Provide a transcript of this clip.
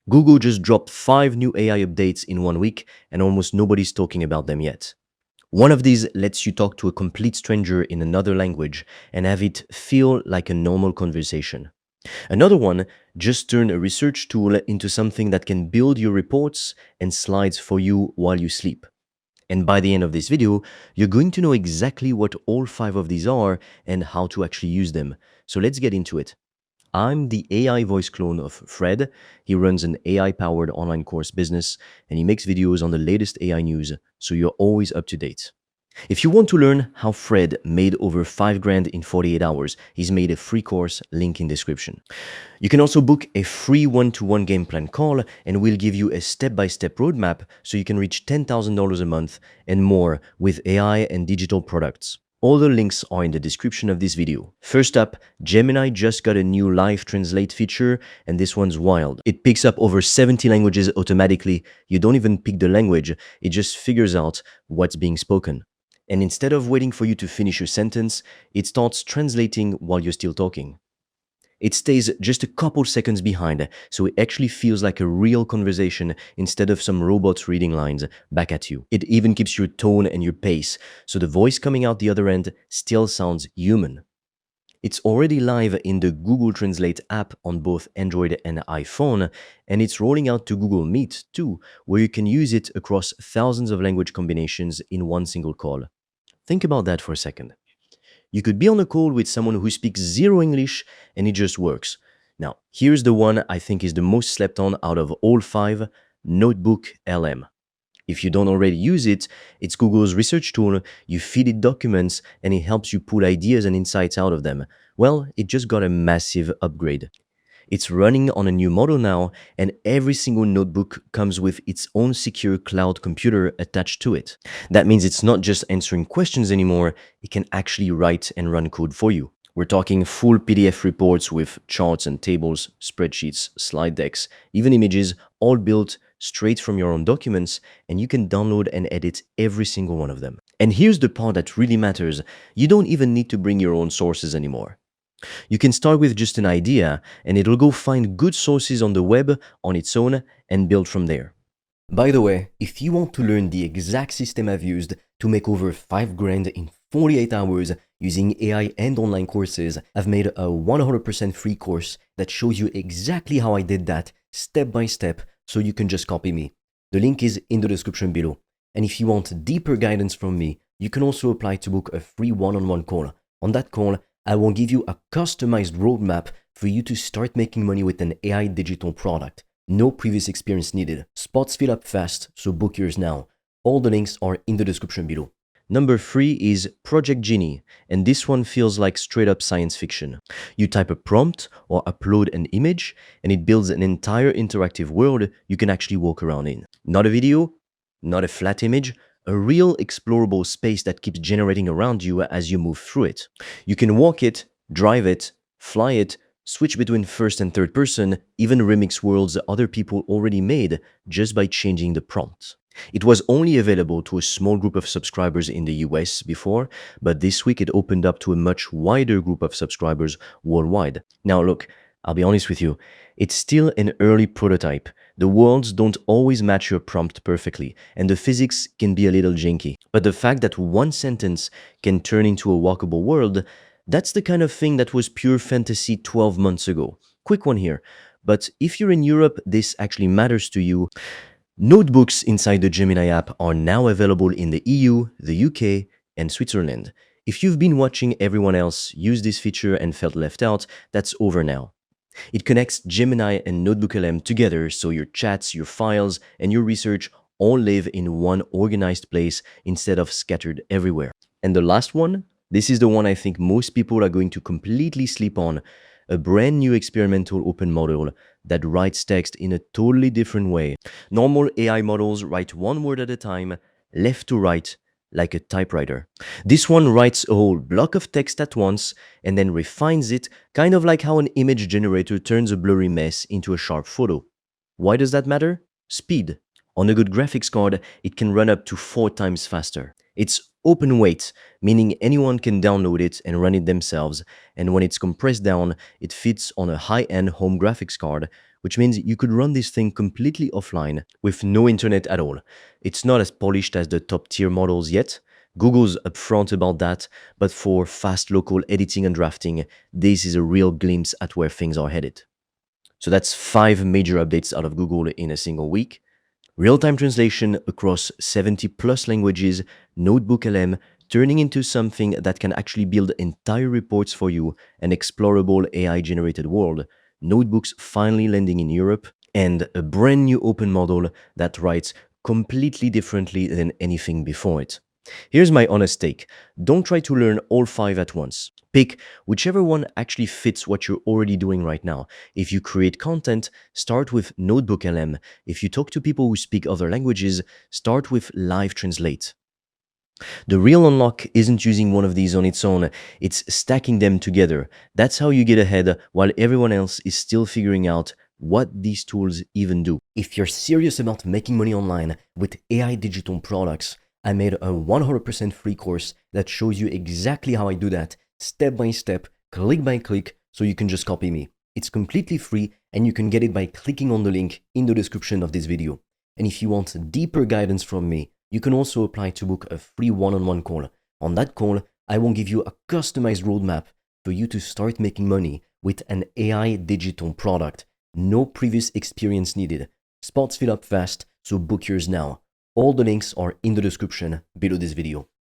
Google just dropped 5 new AI updates in 1 week, and almost nobody's talking about them yet. One of these lets you talk to a complete stranger in another language and have it feel like a normal conversation. Another one just turned a research tool into something that can build your reports and slides for you while you sleep. And by the end of this video, you're going to know exactly what all 5 of these are and how to actually use them. So let's get into it. I'm the AI voice clone of Fred. He runs an AI-powered online course business and he makes videos on the latest AI news, so you're always up to date. If you want to learn how Fred made over 5 grand in 48 hours, he's made a free course, link in description. You can also book a free one-to-one game plan call and we'll give you a step-by-step roadmap so you can reach $10,000 a month and more with AI and digital products. All the links are in the description of this video. First up, Gemini just got a new live translate feature, and this one's wild. It picks up over 70 languages automatically. You don't even pick the language, it just figures out what's being spoken. And instead of waiting for you to finish your sentence, it starts translating while you're still talking. It stays just a couple seconds behind, so it actually feels like a real conversation instead of some robot reading lines back at you. It even keeps your tone and your pace, so the voice coming out the other end still sounds human. It's already live in the Google Translate app on both Android and iPhone, and it's rolling out to Google Meet too, where you can use it across thousands of language combinations in one single call. Think about that for a second. You could be on a call with someone who speaks zero English and it just works. Now, here's the one I think is the most slept on out of all 5, Notebook LM. If you don't already use it, it's Google's research tool. You feed it documents and it helps you pull ideas and insights out of them. Well, it just got a massive upgrade. It's running on a new model now, and every single notebook comes with its own secure cloud computer attached to it. That means it's not just answering questions anymore, it can actually write and run code for you. We're talking full PDF reports with charts and tables, spreadsheets, slide decks, even images, all built straight from your own documents, and you can download and edit every single one of them. And here's the part that really matters: you don't even need to bring your own sources anymore. You can start with just an idea and it'll go find good sources on the web on its own and build from there. By the way, if you want to learn the exact system I've used to make over 5 grand in 48 hours using AI and online courses, I've made a 100% free course that shows you exactly how I did that step by step, so you can just copy me. The link is in the description below. And if you want deeper guidance from me, you can also apply to book a free one-on-one call. On that call, I will give you a customized roadmap for you to start making money with an AI digital product. No previous experience needed. Spots fill up fast, so book yours now. All the links are in the description below. Number 3 is Project Genie, and this one feels like straight up science fiction. You type a prompt or upload an image, and it builds an entire interactive world you can actually walk around in. Not a video, not a flat image, a real explorable space that keeps generating around you as you move through it. You can walk it, drive it, fly it, switch between first and third person, even remix worlds other people already made just by changing the prompt. It was only available to a small group of subscribers in the US before, but this week it opened up to a much wider group of subscribers worldwide. Now look, I'll be honest with you, it's still an early prototype. The worlds don't always match your prompt perfectly, and the physics can be a little janky. But the fact that one sentence can turn into a walkable world, that's the kind of thing that was pure fantasy 12 months ago. Quick one here, but if you're in Europe, this actually matters to you. Notebooks inside the Gemini app are now available in the EU, the UK, and Switzerland. If you've been watching everyone else use this feature and felt left out, that's over now. It connects Gemini and Notebook LM together, so your chats, your files, and your research all live in one organized place instead of scattered everywhere. And the last one, this is the one I think most people are going to completely sleep on: a brand new experimental open model that writes text in a totally different way. Normal AI models write one word at a time, left to right, like a typewriter. This one writes a whole block of text at once and then refines it, kind of like how an image generator turns a blurry mess into a sharp photo. Why does that matter? Speed. On a good graphics card, it can run up to 4 times faster. It's open weight, meaning anyone can download it and run it themselves, and when it's compressed down, it fits on a high-end home graphics card, which means you could run this thing completely offline with no internet at all. It's not as polished as the top tier models yet. Google's upfront about that, but for fast local editing and drafting, this is a real glimpse at where things are headed. So that's 5 major updates out of Google in a single week. Real-time translation across 70 plus languages, Notebook LM, turning into something that can actually build entire reports for you, an explorable AI-generated world, notebooks finally landing in Europe, and a brand new open model that writes completely differently than anything before it. Here's my honest take. Don't try to learn all 5 at once. Pick whichever one actually fits what you're already doing right now. If you create content, start with Notebook LM. If you talk to people who speak other languages, start with Live Translate. The real unlock isn't using one of these on its own, it's stacking them together. That's how you get ahead while everyone else is still figuring out what these tools even do. If you're serious about making money online with AI digital products, I made a 100% free course that shows you exactly how I do that, step by step, click by click, so you can just copy me. It's completely free and you can get it by clicking on the link in the description of this video. And if you want deeper guidance from me, you can also apply to book a free one-on-one call. On that call, I will give you a customized roadmap for you to start making money with an AI digital product. No previous experience needed. Spots fill up fast, so book yours now. All the links are in the description below this video.